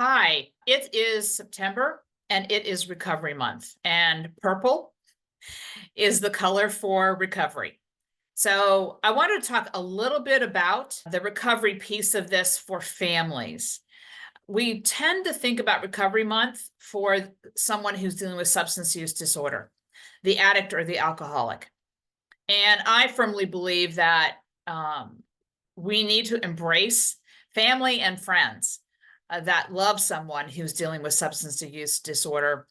Hi, it is September and it is recovery month, and purple is the color for recovery. So, I wanted to talk a little bit about the recovery piece of this for families. We tend to think about recovery month for someone who's dealing with substance use disorder, the addict or the alcoholic. And I firmly believe that we need to embrace family and friends that love someone who's dealing with substance use disorder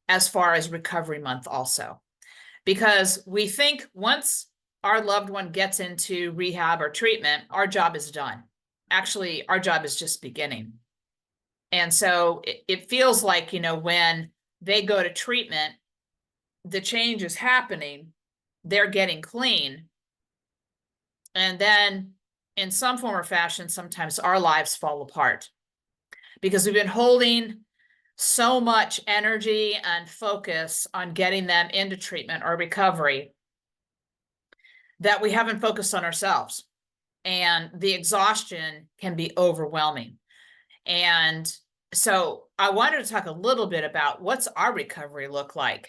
as far as recovery month also. Because we think once our loved one gets into rehab or treatment, our job is done. Actually, our job is just beginning. And so it feels like, when they go to treatment, the change is happening, they're getting clean. And then in some form or fashion, sometimes our lives fall apart because we've been holding so much energy and focus on getting them into treatment or recovery that we haven't focused on ourselves. And the exhaustion can be overwhelming. And so I wanted to talk a little bit about what's our recovery look like.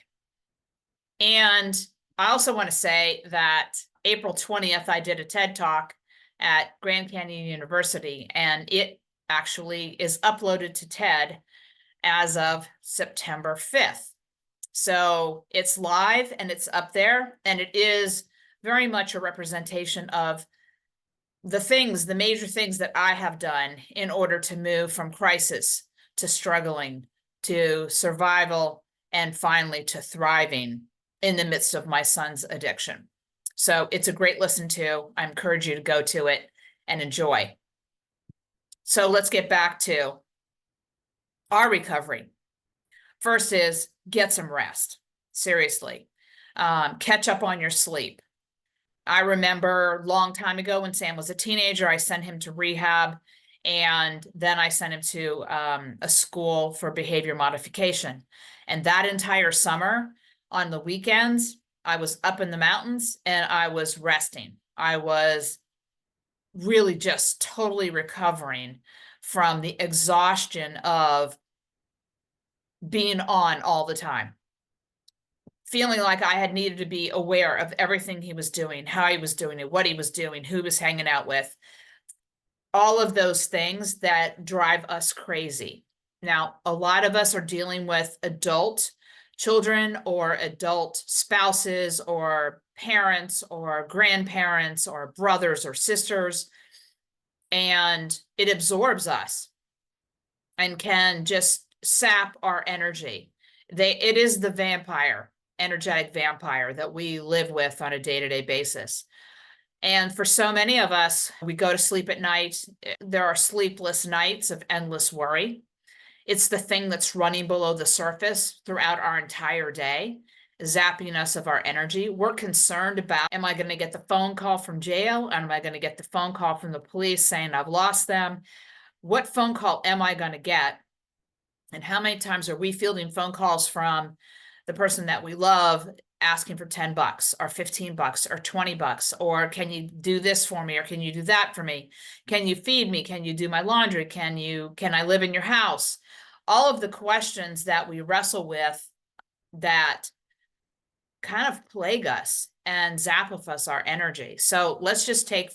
And I also want to say that April 20th, I did a TED Talk at Grand Canyon University, and it actually is uploaded to TED as of September 5th. So it's live and it's up there, and it is very much a representation of the major things that I have done in order to move from crisis to struggling to survival and finally to thriving in the midst of my son's addiction. So it's a great listen to. I encourage you to go to it and enjoy. So let's get back to our recovery. First is get some rest. Seriously. Catch up on your sleep. I remember a long time ago when Sam was a teenager, I sent him to rehab, and then I sent him to a school for behavior modification. And that entire summer, on the weekends, I was up in the mountains and I was resting. I was really just totally recovering from the exhaustion of being on all the time, feeling like I had needed to be aware of everything he was doing, how he was doing it, what he was doing, who he was hanging out with, all of those things that drive us crazy. Now, a lot of us are dealing with adult children or adult spouses or parents or grandparents or brothers or sisters, and it absorbs us and can just sap our energy. It is the energetic vampire that we live with on a day-to-day basis. And for so many of us, we go to sleep at night. There are sleepless nights of endless worry. It's the thing that's running below the surface throughout our entire day, zapping us of our energy. We're concerned about, am I going to get the phone call from jail? Am I going to get the phone call from the police saying I've lost them? What phone call am I going to get? And how many times are we fielding phone calls from the person that we love asking for $10 or $15 or $20, or can you do this for me, or can you do that for me? Can you feed me? Can you do my laundry? Can I live in your house? All of the questions that we wrestle with that kind of plague us and zap of us our energy. So let's just take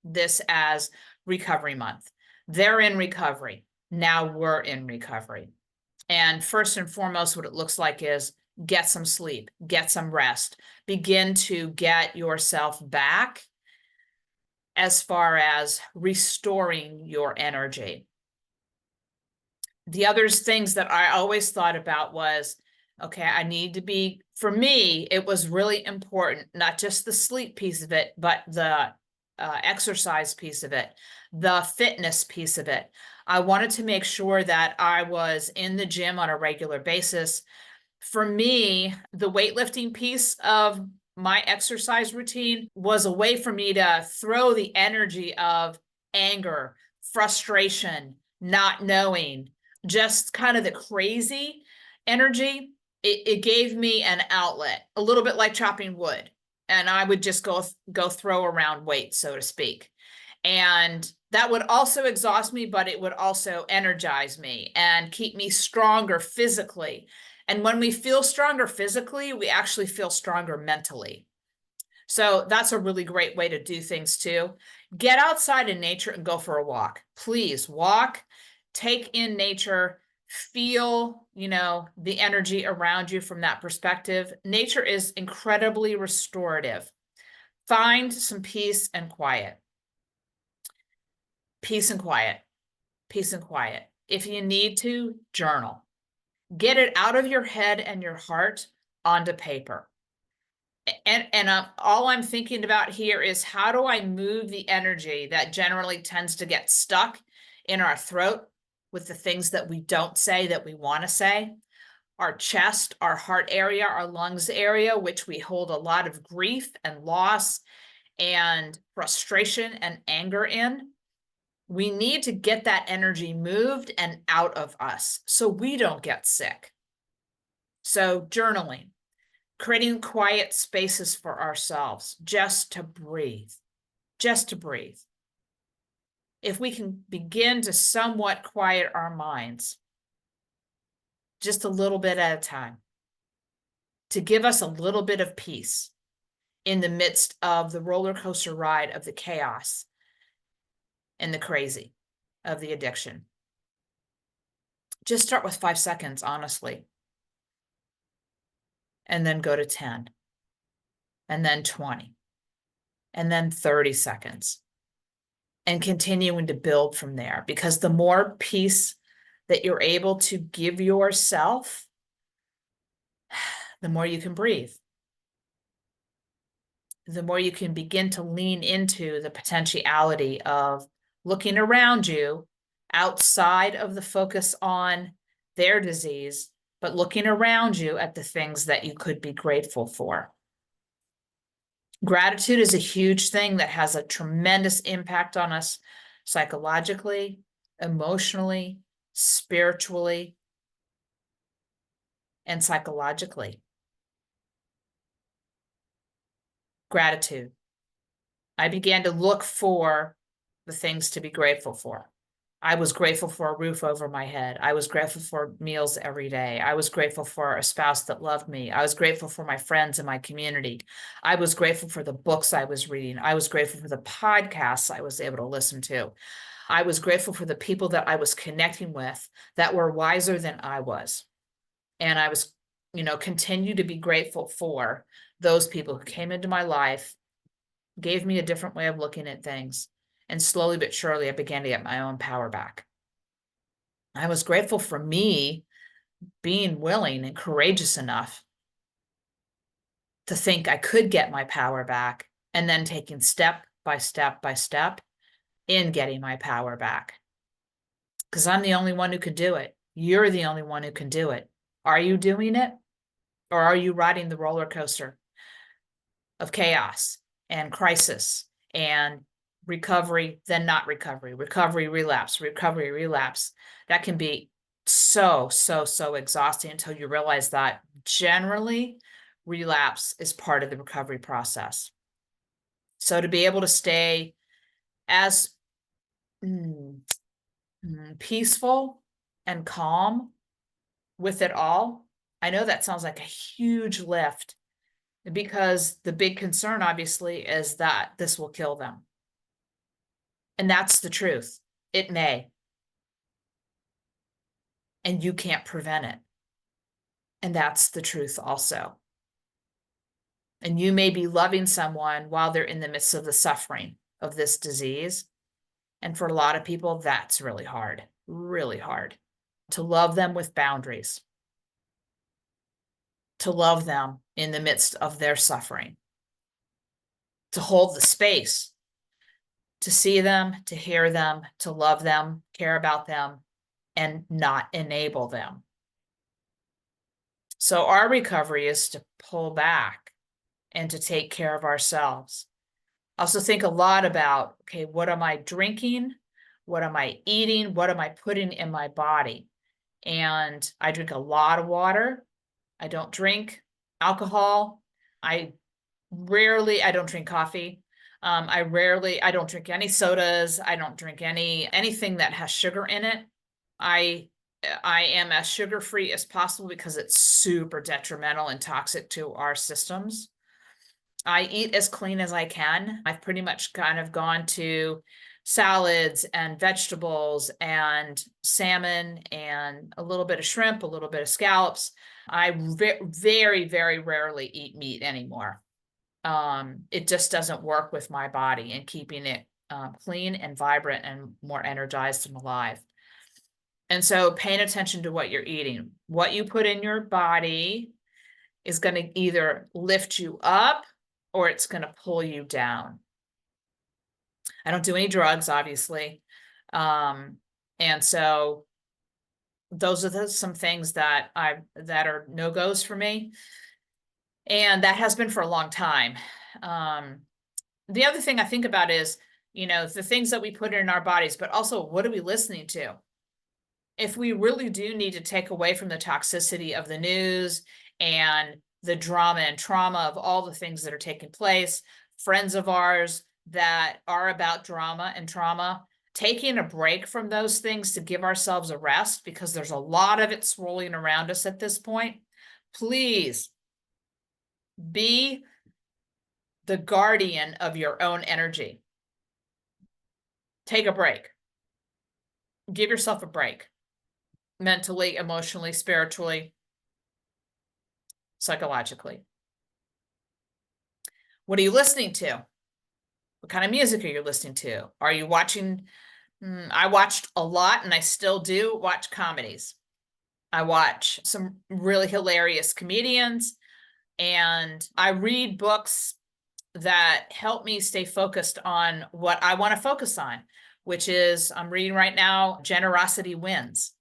this as recovery month. They're in recovery. Now we're in recovery. And first and foremost, what it looks like is get some sleep, get some rest, begin to get yourself back as far as restoring your energy. The other things that I always thought about was, okay, I need to be, for me, it was really important, not just the sleep piece of it, but the exercise piece of it, the fitness piece of it. I wanted to make sure that I was in the gym on a regular basis. For me, the weightlifting piece of my exercise routine was a way for me to throw the energy of anger, frustration, not knowing, just kind of the crazy energy. It gave me an outlet, a little bit like chopping wood. And I would just go throw around weights, so to speak. And That would also exhaust me, but it would also energize me and keep me stronger physically. And when we feel stronger physically, we actually feel stronger mentally. So that's a really great way to do things too. Get outside in nature and go for a walk. Please walk, take in nature, feel, the energy around you from that perspective. Nature is incredibly restorative. Find some peace and quiet. Peace and quiet. Peace and quiet. If you need to, journal. Get it out of your head and your heart onto paper. And all I'm thinking about here is, how do I move the energy that generally tends to get stuck in our throat with the things that we don't say that we want to say? Our chest, our heart area, our lungs area, which we hold a lot of grief and loss and frustration and anger in. We need to get that energy moved and out of us so we don't get sick. So journaling, creating quiet spaces for ourselves, just to breathe. If we can begin to somewhat quiet our minds, just a little bit at a time, to give us a little bit of peace in the midst of the roller coaster ride of the chaos and the crazy of the addiction. Just start with 5 seconds, honestly. And then go to 10. And then 20. And then 30 seconds. And continuing to build from there. Because the more peace that you're able to give yourself, the more you can breathe. The more you can begin to lean into the potentiality of looking around you outside of the focus on their disease, but looking around you at the things that you could be grateful for. Gratitude is a huge thing that has a tremendous impact on us psychologically, emotionally, spiritually, and psychologically. Gratitude. I began to look for the things to be grateful for. I was grateful for a roof over my head. I was grateful for meals every day. I was grateful for a spouse that loved me. I was grateful for my friends in my community. I was grateful for the books I was reading. I was grateful for the podcasts I was able to listen to. I was grateful for the people that I was connecting with that were wiser than I was. And I was, continue to be grateful for those people who came into my life, gave me a different way of looking at things. And slowly but surely, I began to get my own power back. I was grateful for me being willing and courageous enough to think I could get my power back, and then taking step by step by step in getting my power back. Because I'm the only one who could do it. You're the only one who can do it. Are you doing it? Or are you riding the roller coaster of chaos and crisis and recovery, then not recovery, relapse, recovery, relapse? That can be so exhausting until you realize that generally relapse is part of the recovery process. So to be able to stay as peaceful and calm with it all, I know that sounds like a huge lift, because the big concern obviously is that this will kill them. And that's the truth. It may. And you can't prevent it. And that's the truth also. And you may be loving someone while they're in the midst of the suffering of this disease. And for a lot of people, that's really hard to love them with boundaries, to love them in the midst of their suffering, to hold the space, to see them, to hear them, to love them, care about them, and not enable them. So our recovery is to pull back and to take care of ourselves. I also think a lot about, okay, what am I drinking? What am I eating? What am I putting in my body? And I drink a lot of water. I don't drink alcohol. I don't drink coffee. I don't drink any sodas. I don't drink anything that has sugar in it. I am as sugar-free as possible because it's super detrimental and toxic to our systems. I eat as clean as I can. I've pretty much kind of gone to salads and vegetables and salmon and a little bit of shrimp, a little bit of scallops. I very, very rarely eat meat anymore. It just doesn't work with my body and keeping it clean and vibrant and more energized and alive. And so paying attention to what you're eating, what you put in your body is going to either lift you up or it's going to pull you down. I don't do any drugs, obviously. And so those are some things that are no-goes for me. And that has been for a long time. The other thing I think about is, the things that we put in our bodies, but also what are we listening to? If we really do need to take away from the toxicity of the news and the drama and trauma of all the things that are taking place, friends of ours that are about drama and trauma, taking a break from those things to give ourselves a rest, because there's a lot of it swirling around us at this point. Please be the guardian of your own energy. Take a break. Give yourself a break. Mentally, emotionally, spiritually, psychologically. What are you listening to? What kind of music are you listening to? Are you watching? I watched a lot, and I still do watch comedies. I watch some really hilarious comedians, and I read books that help me stay focused on what I want to focus on, which is, I'm reading right now, Generosity Wins,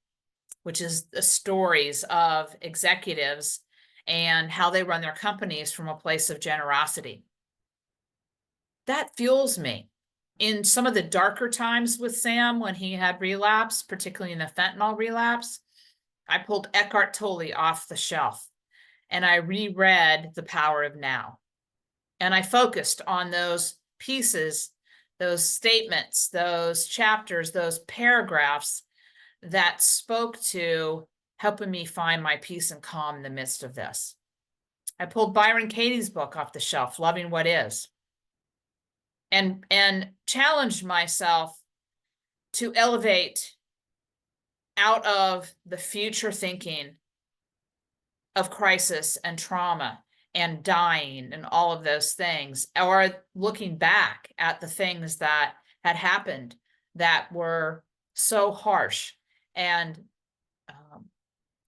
which is the stories of executives and how they run their companies from a place of generosity. That fuels me. In some of the darker times with Sam, when he had relapse, particularly in the fentanyl relapse, I pulled Eckhart Tolle off the shelf and I reread The Power of Now. And I focused on those pieces, those statements, those chapters, those paragraphs that spoke to helping me find my peace and calm in the midst of this. I pulled Byron Katie's book off the shelf, Loving What Is, and challenged myself to elevate out of the future thinking of crisis and trauma and dying and all of those things, or looking back at the things that had happened that were so harsh and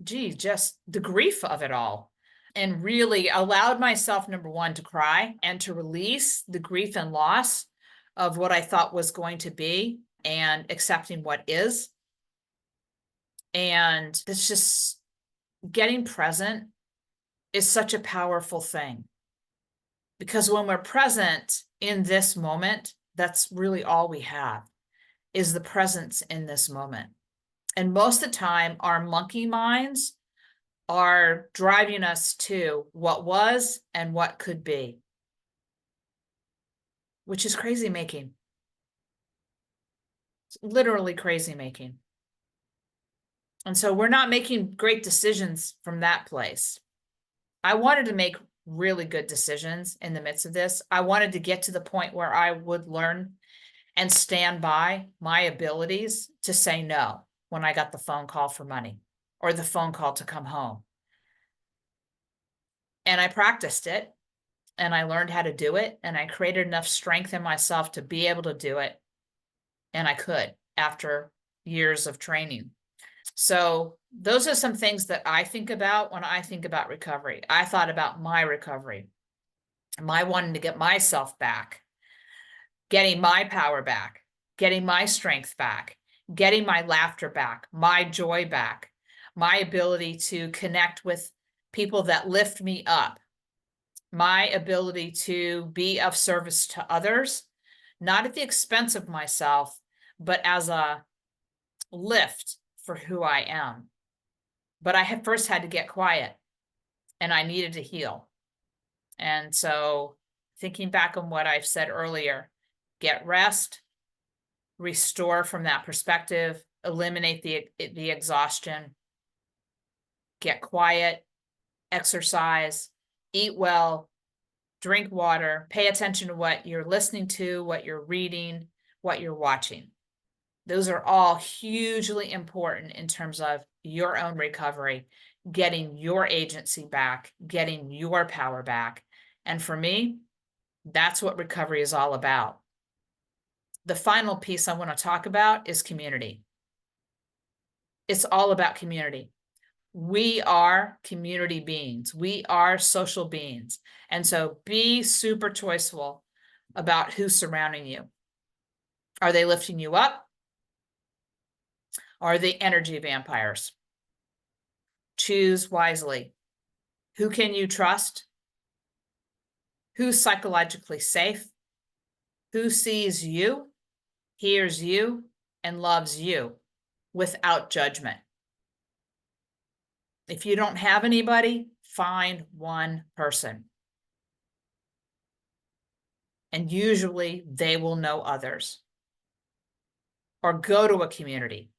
just the grief of it all, and really allowed myself, number one, to cry and to release the grief and loss of what I thought was going to be and accepting what is. And it's just getting present is such a powerful thing, because when we're present in this moment, that's really all we have, is the presence in this moment. And most of the time, our monkey minds are driving us to what was and what could be, which is crazy making. It's literally crazy making. And so we're not making great decisions from that place. I wanted to make really good decisions in the midst of this. I wanted to get to the point where I would learn and stand by my abilities to say no when I got the phone call for money or the phone call to come home. And I practiced it and I learned how to do it, and I created enough strength in myself to be able to do it. And I could after years of training. So those are some things that I think about when I think about recovery. I thought about my recovery, my wanting to get myself back, getting my power back, getting my strength back, getting my laughter back, my joy back, my ability to connect with people that lift me up, my ability to be of service to others, not at the expense of myself, but as a lift for who I am. But I had first had to get quiet, and I needed to heal. And so thinking back on what I've said earlier, get rest, restore from that perspective, eliminate the exhaustion, get quiet, exercise, eat well, drink water, pay attention to what you're listening to, what you're reading, what you're watching. Those are all hugely important in terms of your own recovery, getting your agency back, getting your power back. And for me, that's what recovery is all about. The final piece I want to talk about is community. It's all about community. We are community beings. We are social beings. And so be super choiceful about who's surrounding you. Are they lifting you up? Are they energy vampires? Choose wisely. Who can you trust? Who's psychologically safe? Who sees you, hears you, and loves you without judgment? If you don't have anybody, find one person. And usually they will know others. Or go to a community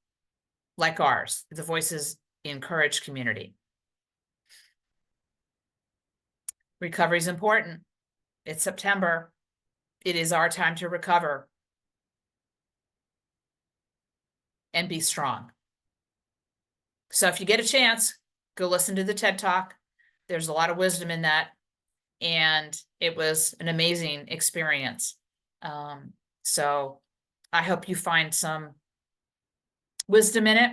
like ours, the Voices Encourage community. Recovery is important. It's September. It is our time to recover and be strong. So if you get a chance, go listen to the TED Talk. There's a lot of wisdom in that. And it was an amazing experience. So I hope you find some wisdom in it,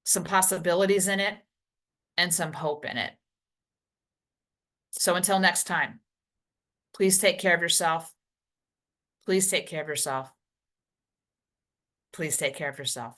some possibilities in it, and some hope in it. So until next time, please take care of yourself. Please take care of yourself. Please take care of yourself.